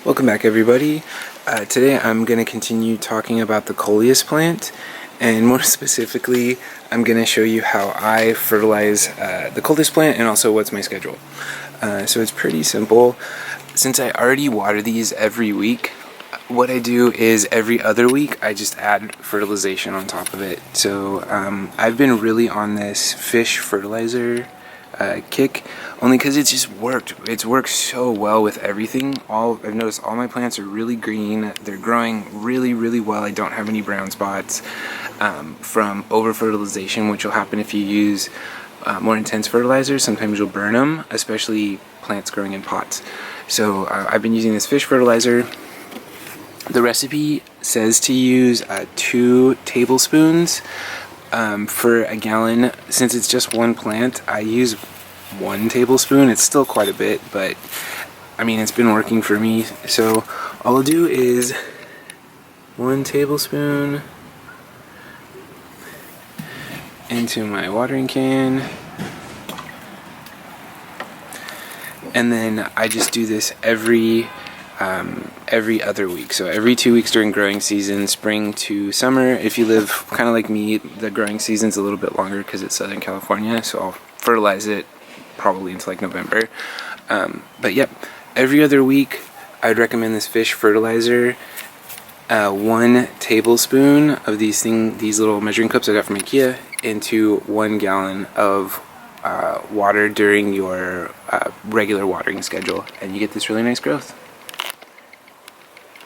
Welcome back, everybody. Today I'm going to continue talking about the Coleus plant, and more specifically I'm going to show you how I fertilize the Coleus plant and also what's my schedule. So it's pretty simple. Since I already water these every week, what I do is every other week I just add fertilization on top of it. So I've been really on this fish fertilizer kick, only because it's just worked. It's worked so well with everything. I've noticed all my plants are really green. They're growing really well. I don't have any brown spots from over fertilization, which will happen if you use more intense fertilizers. Sometimes you'll burn them, especially plants growing in pots. So I've been using this fish fertilizer. The recipe says to use 2 tablespoons for a gallon. Since it's just one plant, I use 1 tablespoon. It's still quite a bit, but I mean, it's been working for me. So all I'll do is 1 tablespoon into my watering can, and then I just do this every other week. So every 2 weeks during growing season, spring to summer. If you live kind of like me, the growing season's a little bit longer because it's Southern California, so I'll fertilize it probably into like November. But yep, every other week I'd recommend this fish fertilizer. 1 tablespoon of these little measuring cups I got from IKEA into 1 gallon of water during your regular watering schedule, and you get this really nice growth.